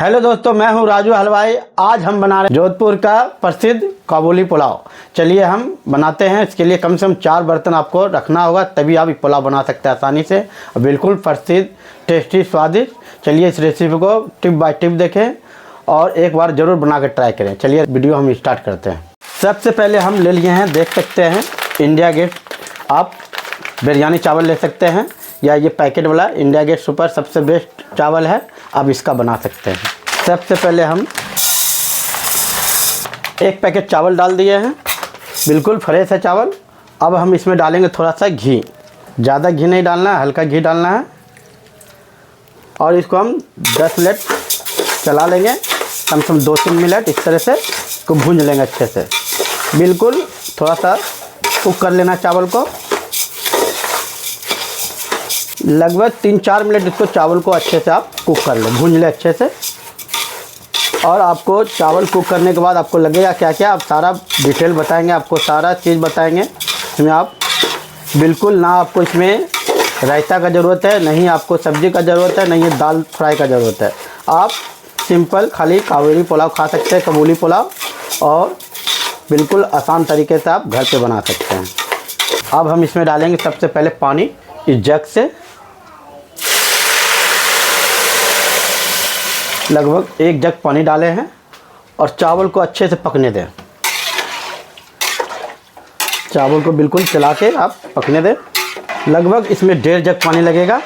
Hello दोस्तों, मैं हूं राजू हलवाई। आज हम बना रहे हैं जोधपुर का प्रसिद्ध काबुली पुलाव। चलिए हम बनाते हैं। इसके लिए कम से कम 4 बर्तन आपको रखना होगा, तभी आप ये पुलाव बना सकते हैं आसानी से। बिल्कुल प्रसिद्ध, टेस्टी, स्वादिष्ट। चलिए इस रेसिपी को टिप बाय टिप देखें और एक बार ज़रूर बना कर ट्राई करें। चलिए वीडियो हम स्टार्ट करते हैं। सबसे पहले हम ले लिए हैं, देख सकते हैं, इंडिया गेट। आप बिरयानी चावल ले सकते हैं या ये पैकेट वाला इंडिया गेट सुपर सबसे बेस्ट चावल है, आप इसका बना सकते हैं। सबसे पहले हम 1 पैकेट चावल डाल दिए हैं, बिल्कुल फ्रेश है चावल। अब हम इसमें डालेंगे थोड़ा सा घी, ज़्यादा घी नहीं डालना है, हल्का घी डालना है। और इसको हम 10 मिनट चला लेंगे, कम से कम 2-3 मिनट इस तरह से इसको भूंज लेंगे अच्छे से। बिल्कुल थोड़ा सा कुक कर लेना चावल को, लगभग 3-4 मिनट इसको चावल को अच्छे से आप कुक कर लें, भूंज लें अच्छे से। और आपको चावल कुक करने के बाद आपको लगेगा क्या क्या, आप सारा डिटेल बताएंगे, आपको सारा चीज़ बताएंगे। इसमें आप बिल्कुल ना आपको इसमें रायता का ज़रूरत है, नहीं आपको सब्ज़ी का ज़रूरत है, नहीं दाल फ्राई का ज़रूरत है। आप सिंपल खाली काबुली पुलाव खा सकते हैं, काबुली पुलाव, और बिल्कुल आसान तरीके से आप घर पे बना सकते हैं। अब हम इसमें डालेंगे सबसे पहले पानी इस जग से, लगभग 1 जग पानी डाले हैं। और चावल को अच्छे से पकने दें, चावल को बिल्कुल चला के आप पकने दें। लगभग इसमें 1.5 जग पानी लगेगा।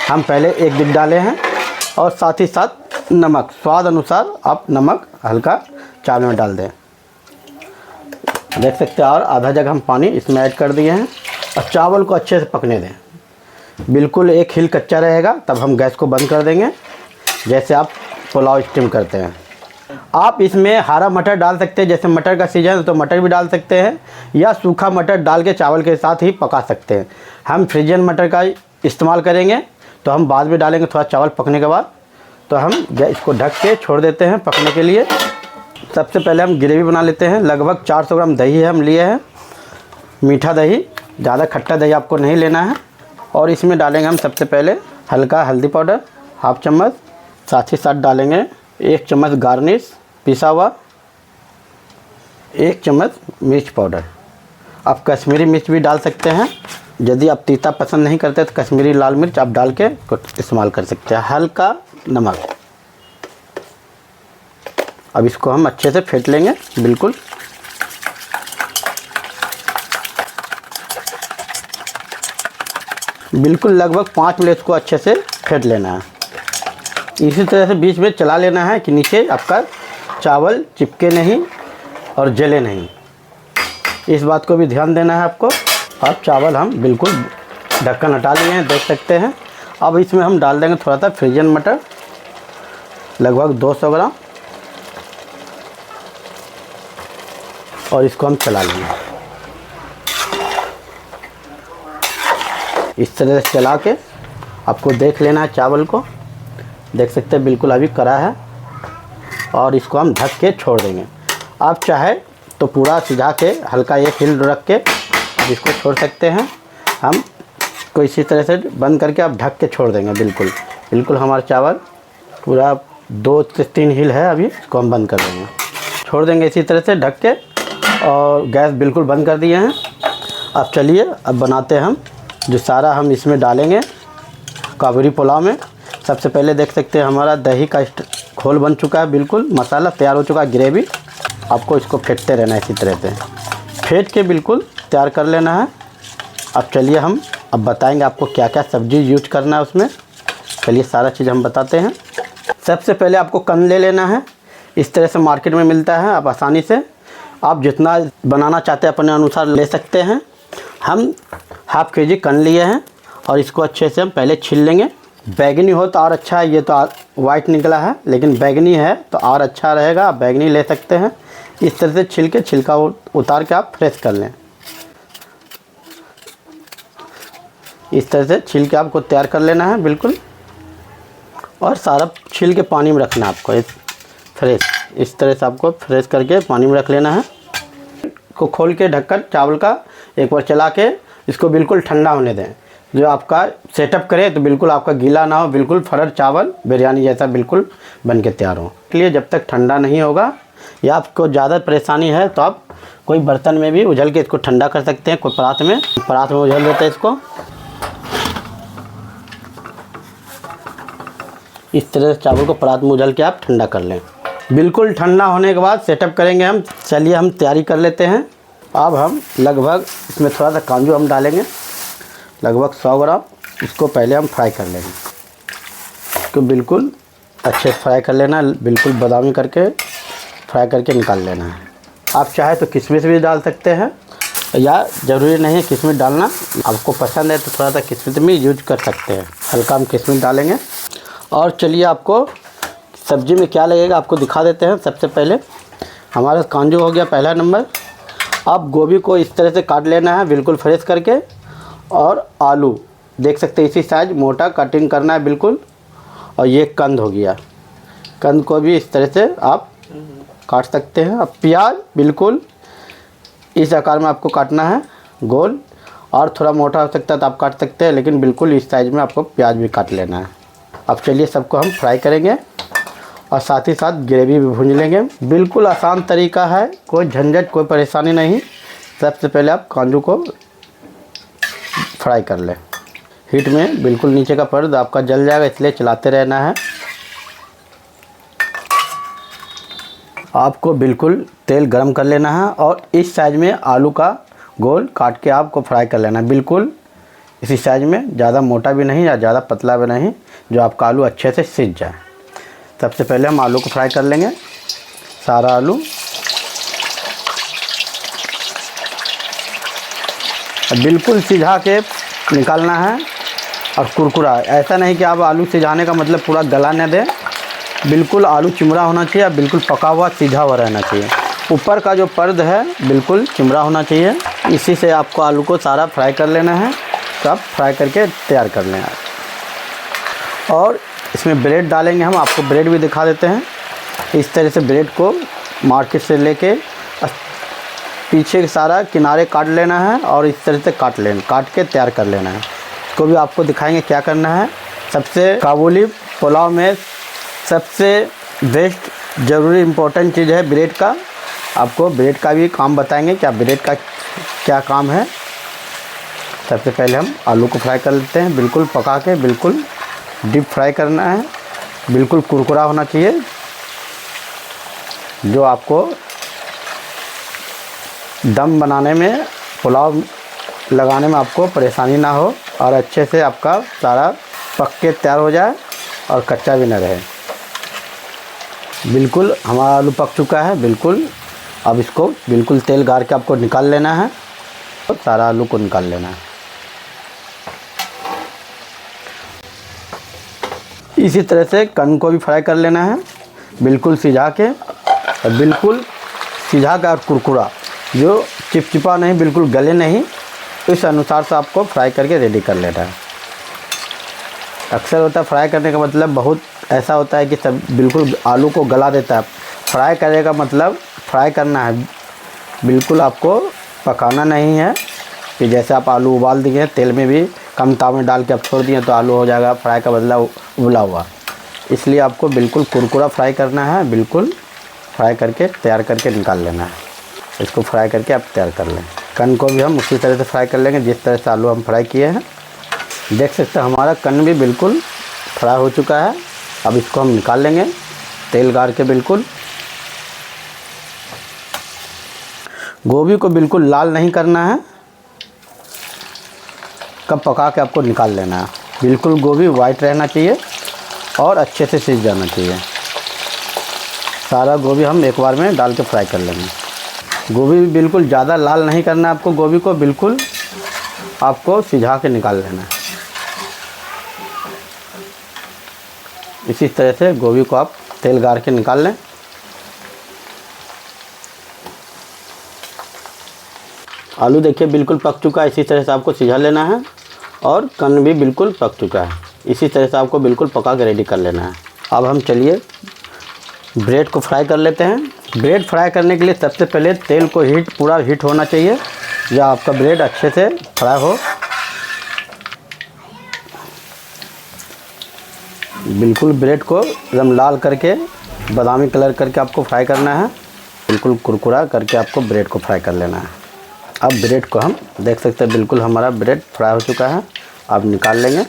हम पहले 1 जग डाले हैं। और साथ ही साथ नमक, स्वाद अनुसार आप नमक हल्का चावल में डाल दें, देख सकते हैं। और आधा जग हम पानी इसमें ऐड कर दिए हैं और चावल को अच्छे से पकने दें। बिल्कुल 1 हिल कच्चा रहेगा, तब हम गैस को बंद कर देंगे। जैसे आप पुलाव स्टीम करते हैं, आप इसमें हरा मटर डाल सकते हैं, जैसे मटर का सीजन है तो मटर भी डाल सकते हैं, या सूखा मटर डाल के चावल के साथ ही पका सकते हैं। हम फ्रोजन मटर का इस्तेमाल करेंगे, तो हम बाद में डालेंगे थोड़ा चावल पकने के बाद। तो हम इसको ढक के छोड़ देते हैं पकने के लिए। सबसे पहले हम ग्रेवी बना लेते हैं। लगभग 400 ग्राम दही हम लिए हैं, मीठा दही, ज़्यादा खट्टा दही आपको नहीं लेना है। और इसमें डालेंगे हम सबसे पहले हल्का हल्दी पाउडर 1/2 चम्मच, साथ ही साथ डालेंगे 1 चम्मच गार्निश पिसा हुआ, 1 चम्मच मिर्च पाउडर। आप कश्मीरी मिर्च भी डाल सकते हैं, यदि आप तीता पसंद नहीं करते तो कश्मीरी लाल मिर्च आप डाल के इस्तेमाल कर सकते हैं। हल्का नमक। अब इसको हम अच्छे से फेंट लेंगे, बिल्कुल लगभग 5 मिनट को अच्छे से फेंट लेना है। इसी तरह से बीच में चला लेना है कि नीचे आपका चावल चिपके नहीं और जले नहीं, इस बात को भी ध्यान देना है आपको। अब चावल हम बिल्कुल ढक्कन हटा लिए हैं, देख सकते हैं। अब इसमें हम डाल देंगे थोड़ा सा फ्रोजन मटर, लगभग 200 ग्राम, और इसको हम चला लेंगे। इस तरह से चला के आपको देख लेना है चावल को, देख सकते हैं बिल्कुल अभी कड़ा है। और इसको हम ढक के छोड़ देंगे। आप चाहे तो पूरा सिझा के हल्का 1 हिल रख के आप इसको छोड़ सकते हैं। हम को इसी तरह से बंद करके आप ढक के छोड़ देंगे। बिल्कुल हमारा चावल पूरा 2 से 3 हिल है, अभी इसको हम बंद कर देंगे, छोड़ देंगे इसी तरह से ढक के। और गैस बिल्कुल बंद कर दिए हैं। अब चलिए अब बनाते हैं हम, जो सारा हम इसमें डालेंगे काबुली पुलाव में। सबसे पहले देख सकते हैं हमारा दही का घोल बन चुका है, बिल्कुल मसाला तैयार हो चुका है, ग्रेवी। आपको इसको फेंटते रहना है, इसी तरह से फेंट के बिल्कुल तैयार कर लेना है। अब चलिए हम अब बताएंगे आपको क्या क्या सब्ज़ी यूज करना है उसमें। चलिए सारा चीज़ हम बताते हैं। सबसे पहले आपको कन ले लेना है, इस तरह से मार्केट में मिलता है, आप आसानी से आप जितना बनाना चाहते हैं अपने अनुसार ले सकते हैं। हम 1/2 kg कन लिए हैं और इसको अच्छे से हम पहले छील लेंगे। बैगनी हो तो और अच्छा है, ये तो वाइट निकला है, लेकिन बैगनी है तो और अच्छा रहेगा, आप बैगनी ले सकते हैं। इस तरह से छील के छिलका उतार के आप फ्रेश कर लें। इस तरह से छील के आपको तैयार कर लेना है बिल्कुल, और सारा छील के पानी में रखना है आपको फ्रेश। इस तरह से आपको फ्रेश करके पानी में रख लेना है। को खोल के ढक्कन चावल का एक बार चला के इसको बिल्कुल ठंडा होने दें। जो आपका सेटअप करे तो बिल्कुल आपका गीला ना हो, बिल्कुल फरर चावल बिरयानी जैसा बिल्कुल बन के तैयार हो। इसलिए जब तक ठंडा नहीं होगा या आपको ज़्यादा परेशानी है तो आप कोई बर्तन में भी उझल के इसको ठंडा कर सकते हैं। कोई परात में उझल देते हैं इसको। इस तरह से चावल को परात में उझल के आप ठंडा कर लें। बिल्कुल ठंडा होने के बाद सेटअप करेंगे हम। चलिए हम तैयारी कर लेते हैं। अब हम लगभग इसमें थोड़ा सा काजू हम डालेंगे, लगभग 100 ग्राम। इसको पहले हम फ्राई कर लेंगे। तो बिल्कुल अच्छे से फ्राई कर लेना, बिल्कुल बादामी करके फ्राई करके निकाल लेना है। आप चाहे तो किशमिश भी डाल सकते हैं या ज़रूरी नहीं है किशमिश डालना, आपको पसंद है तो थोड़ा सा किशमिश भी यूज कर सकते हैं। हल्का हम किशमिश डालेंगे। और चलिए आपको सब्ज़ी में क्या लगेगा आपको दिखा देते हैं। सबसे पहले हमारा काजू हो गया पहला नंबर। अब गोभी को इस तरह से काट लेना है बिल्कुल फ्रेश करके। और आलू देख सकते हैं इसी साइज मोटा कटिंग करना है बिल्कुल। और ये कंद हो गया, कंद को भी इस तरह से आप काट सकते हैं। अब प्याज बिल्कुल इस आकार में आपको काटना है गोल, और थोड़ा मोटा हो सकता है तो आप काट सकते हैं, लेकिन बिल्कुल इस साइज में आपको प्याज भी काट लेना है। अब चलिए सबको हम फ्राई करेंगे और साथ ही साथ ग्रेवी भी भून लेंगे। बिल्कुल आसान तरीका है, कोई झंझट कोई परेशानी नहीं। सबसे पहले आप काजू को फ्राई कर लें। हीट में बिल्कुल नीचे का पर्द आपका जल जाएगा, इसलिए चलाते रहना है। आपको बिल्कुल तेल गरम कर लेना है और इस साइज में आलू का गोल काट के आपको फ्राई कर लेना है। बिल्कुल इसी साइज में, ज़्यादा मोटा भी नहीं या ज़्यादा पतला भी नहीं, जो आपका आलू अच्छे से सिज जाए। सबसे पहले हम आलू को फ्राई कर लेंगे, सारा आलू। बिल्कुल सिझा के निकालना है और कुरकुरा। ऐसा नहीं कि आप आलू सिझाने का मतलब पूरा गला न दें, बिल्कुल आलू चिमड़ा होना चाहिए, बिल्कुल पका हुआ सीधा हुआ रहना चाहिए। ऊपर का जो पर्द है बिल्कुल चिमड़ा होना चाहिए। इसी से आपको आलू को सारा फ्राई कर लेना है। सब फ्राई करके तैयार कर लें। और इसमें ब्रेड डालेंगे हम, आपको ब्रेड भी दिखा देते हैं। इस तरह से ब्रेड को मार्केट से लेके पीछे सारा किनारे काट लेना है और इस तरह से काट के तैयार कर लेना है। इसको भी आपको दिखाएंगे क्या करना है। सबसे काबुली पुलाव में सबसे बेस्ट ज़रूरी इम्पोर्टेंट चीज़ है ब्रेड का। आपको ब्रेड का भी काम बताएंगे क्या ब्रेड का क्या काम है। सबसे पहले हम आलू को फ्राई कर लेते हैं, बिल्कुल पका के, बिल्कुल डीप फ्राई करना है, बिल्कुल कुरकुरा होना चाहिए, जो आपको दम बनाने में, पुलाव लगाने में आपको परेशानी ना हो और अच्छे से आपका सारा पक के तैयार हो जाए और कच्चा भी ना रहे। बिल्कुल हमारा आलू पक चुका है बिल्कुल। अब इसको बिल्कुल तेल गार के आपको निकाल लेना है और सारा आलू को निकाल लेना है। इसी तरह से कंद को भी फ्राई कर लेना है, बिल्कुल सिझा के, और बिल्कुल सिझा के और कुरकुरा, जो चिपचिपा नहीं, बिल्कुल गले नहीं, इस अनुसार से आपको फ्राई करके रेडी कर लेना है। अक्सर होता है फ्राई करने का मतलब बहुत ऐसा होता है कि सब बिल्कुल आलू को गला देता है। फ्राई करने का मतलब फ्राई करना है, बिल्कुल आपको पकाना नहीं है कि जैसे आप आलू उबाल दिए तेल में भी कम ताव में डाल के आप छोड़ दिए तो आलू हो जाएगा फ्राई का बदला उबला हुआ। इसलिए आपको बिल्कुल कुरकुरा फ्राई करना है, बिल्कुल फ्राई करके तैयार करके निकाल लेना है। इसको फ्राई करके आप तैयार कर लें। कंद को भी हम उसी तरह से फ्राई कर लेंगे जिस तरह से आलू हम फ्राई किए हैं। देख सकते हैं हमारा कंद भी बिल्कुल फ्राई हो चुका है। अब इसको हम निकाल लेंगे तेल गार के। बिल्कुल गोभी को बिल्कुल लाल नहीं करना है, कब पका के आपको निकाल लेना है। बिल्कुल गोभी वाइट रहना चाहिए और अच्छे से सीज जाना चाहिए। सारा गोभी हम एक बार में डाल के फ्राई कर लेंगे। गोभी भी बिल्कुल ज़्यादा लाल नहीं करना है आपको, गोभी को बिल्कुल आपको सिझा के निकाल लेना है। इसी तरह से गोभी को आप तेल गार के निकाल लें। आलू देखिए बिल्कुल पक चुका है, इसी तरह से आपको सिझा लेना है। और कंद भी बिल्कुल पक चुका है, इसी तरह से आपको बिल्कुल पका के रेडी कर लेना है। अब हम चलिए ब्रेड को फ्राई कर लेते हैं। ब्रेड फ्राई करने के लिए सबसे पहले तेल को पूरा हीट होना चाहिए, जब आपका ब्रेड अच्छे से फ्राई हो। बिल्कुल ब्रेड को एकदम लाल करके बादामी कलर करके आपको फ्राई करना है। बिल्कुल कुरकुरा करके आपको ब्रेड को फ्राई कर लेना है। अब ब्रेड को हम देख सकते हैं बिल्कुल हमारा ब्रेड फ्राई हो चुका है। अब निकाल लेंगे।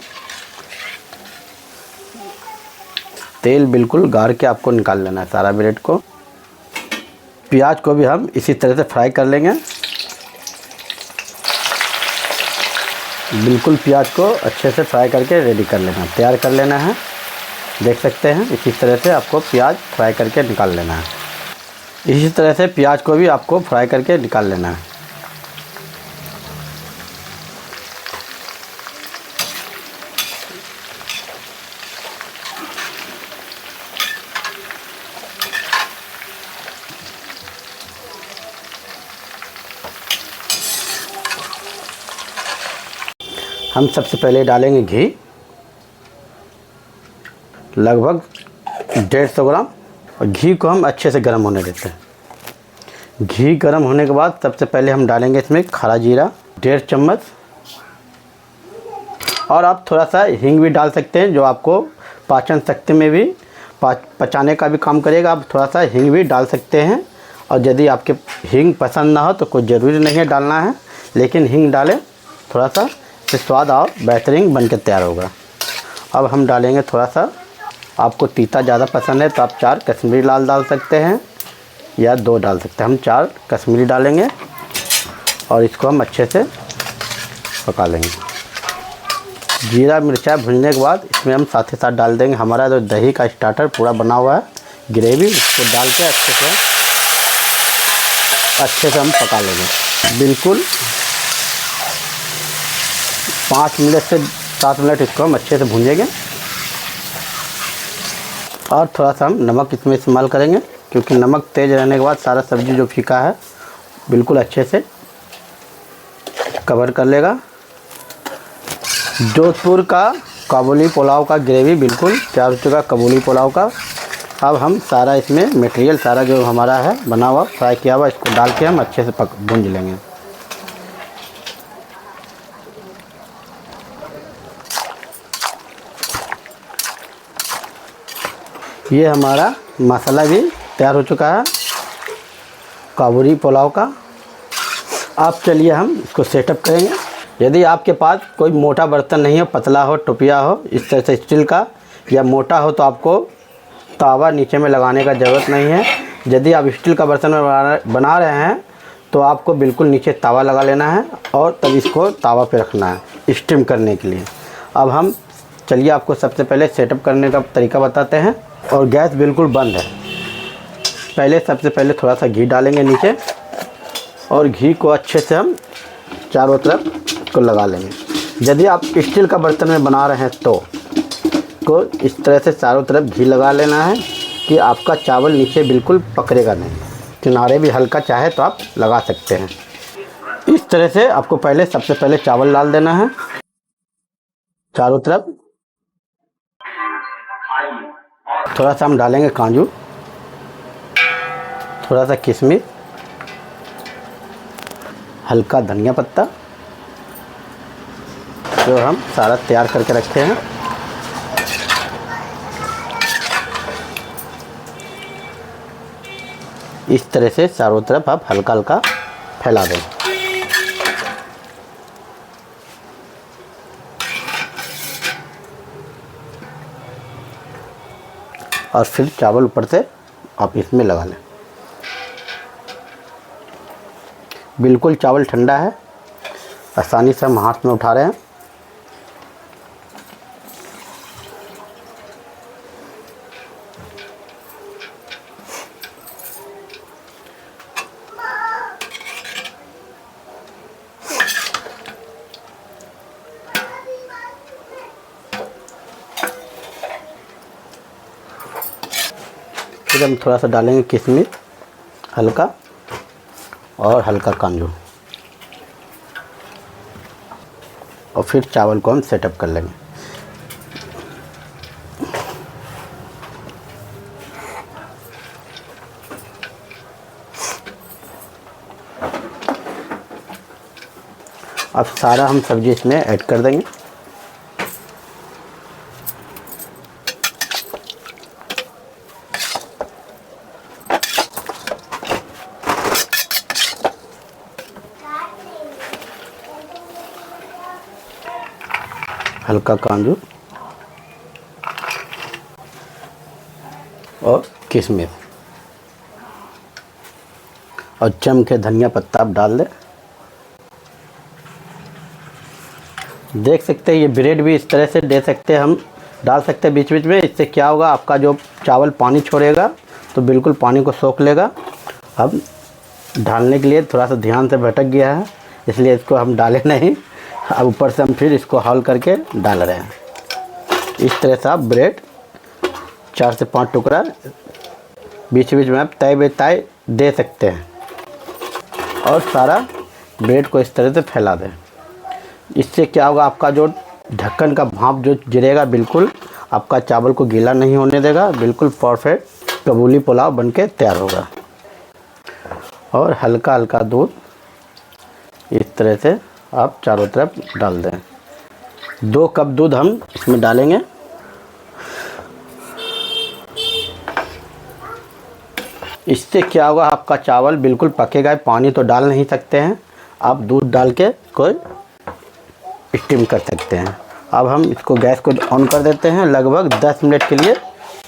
तेल बिल्कुल गाड़ के आपको निकाल लेना है सारा ब्रेड को। प्याज को भी हम इसी तरह से फ्राई कर लेंगे। बिल्कुल प्याज को अच्छे से फ्राई करके रेडी कर लेना, तैयार कर लेना है। देख सकते हैं इसी तरह से आपको प्याज फ्राई करके निकाल लेना है। इसी तरह से प्याज को भी आपको फ्राई करके निकाल लेना है। हम सबसे पहले डालेंगे घी, लगभग 150 ग्राम। और घी को हम अच्छे से गर्म होने देते हैं। घी गर्म होने के बाद सबसे पहले हम डालेंगे इसमें खड़ा जीरा 1.5 चम्मच। और आप थोड़ा सा हींग भी डाल सकते हैं, जो आपको पाचन शक्ति में भी पचाने का भी काम करेगा। आप थोड़ा सा हींग भी डाल सकते हैं। और यदि आपके हींग पसंद ना हो तो कोई ज़रूरी नहीं है डालना है, लेकिन हींग डालें थोड़ा सा, तो स्वाद और बेहतरीन बनकर तैयार होगा। अब हम डालेंगे थोड़ा सा, आपको तीता ज़्यादा पसंद है तो आप 4 कश्मीरी लाल डाल सकते हैं या 2 डाल सकते हैं। हम 4 कश्मीरी डालेंगे और इसको हम अच्छे से पका लेंगे। जीरा मिर्चा भूनने के बाद इसमें हम साथ ही साथ डाल देंगे हमारा जो दही का स्टार्टर पूरा बना हुआ है ग्रेवी, इसको डाल के अच्छे से हम पका लेंगे। बिल्कुल 5 मिनट से 7 मिनट इसको हम अच्छे से भूंजेंगे। और थोड़ा सा हम नमक इसमें इस्तेमाल करेंगे, क्योंकि नमक तेज़ रहने के बाद सारा सब्ज़ी जो फीका है बिल्कुल अच्छे से कवर कर लेगा। जोधपुर का काबुली पुलाव का ग्रेवी बिल्कुल तैयार हो चुका, काबुली पुलाव का। अब हम सारा इसमें मटेरियल सारा जो हमारा है बना हुआ फ्राई किया हुआ, इसको डाल के हम अच्छे से भूंज लेंगे। ये हमारा मसाला भी तैयार हो चुका है काबुली पुलाव का। अब चलिए हम इसको सेटअप करेंगे। यदि आपके पास कोई मोटा बर्तन नहीं हो, पतला हो, टोपिया हो, इस तरह से स्टील का या मोटा हो, तो आपको तावा नीचे में लगाने का ज़रूरत नहीं है। यदि आप स्टील का बर्तन में बना रहे हैं तो आपको बिल्कुल नीचे तावा लगा लेना है और तब इसको तावा पे रखना है स्टीम करने के लिए। अब हम चलिए आपको सबसे पहले सेटअप करने का तरीका बताते हैं। और गैस बिल्कुल बंद है। पहले सबसे पहले थोड़ा सा घी डालेंगे नीचे और घी को अच्छे से हम चारों तरफ को लगा लेंगे। यदि आप स्टील का बर्तन में बना रहे हैं तो को इस तरह से चारों तरफ घी लगा लेना है कि आपका चावल नीचे बिल्कुल पकड़ेगा नहीं। किनारे भी हल्का चाहे तो आप लगा सकते हैं। इस तरह से आपको पहले सबसे पहले चावल डाल देना है चारों तरफ। थोड़ा सा हम डालेंगे काजू, थोड़ा सा किशमिश, हल्का धनिया पत्ता जो हम सारा तैयार करके रखे हैं। इस तरह से चारों तरफ आप हल्का हल्का फैला दें। और फिर चावल ऊपर से आप इसमें लगा लें। बिल्कुल चावल ठंडा है, आसानी से हम हाथ में उठा रहे हैं। फिर हम थोड़ा सा डालेंगे किशमिश हल्का और हल्का काजू, और फिर चावल को हम सेटअप कर लेंगे। अब सारा हम सब्जी इसमें ऐड कर देंगे। हल्का काजू और किशमिश और चम के धनिया पत्ता आप डाल दें। देख सकते हैं ये ब्रेड भी इस तरह से दे सकते हैं, हम डाल सकते हैं बीच बीच में। इससे क्या होगा, आपका जो चावल पानी छोड़ेगा तो बिल्कुल पानी को सोख लेगा। अब डालने के लिए थोड़ा सा ध्यान से भटक गया है, इसलिए इसको हम डाले नहीं। अब ऊपर से हम फिर इसको हॉल करके डाल रहे हैं। इस तरह से आप ब्रेड 4 से 5 टुकड़ा बीच बीच में आप तय बे तय दे सकते हैं और सारा ब्रेड को इस तरह से फैला दें। इससे क्या होगा, आपका जो ढक्कन का भाप जो गिरेगा बिल्कुल आपका चावल को गीला नहीं होने देगा। बिल्कुल परफेक्ट काबुली पुलाव बनके तैयार होगा। और हल्का हल्का दूध इस तरह से आप चारों तरफ डाल दें। 2 कप दूध हम इसमें डालेंगे। इससे क्या होगा, आपका चावल बिल्कुल पकेगा। पानी तो डाल नहीं सकते हैं, आप दूध डाल के कोई स्टीम कर सकते हैं। अब हम इसको गैस को ऑन कर देते हैं। लगभग 10 मिनट के लिए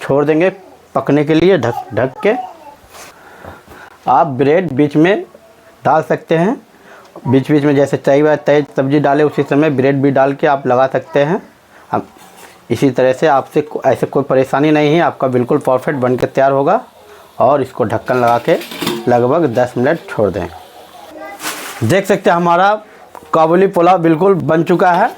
छोड़ देंगे पकने के लिए ढक के। आप ब्रेड बीच में डाल सकते हैं, बीच बीच में जैसे चाहिए तय सब्जी डाले उसी समय ब्रेड भी डाल के आप लगा सकते हैं। अब इसी तरह से आपसे ऐसे कोई परेशानी नहीं है, आपका बिल्कुल परफेक्ट बन के तैयार होगा। और इसको ढक्कन लगा के लगभग 10 मिनट छोड़ दें। देख सकते हैं हमारा काबुली पुलाव बिल्कुल बन चुका है।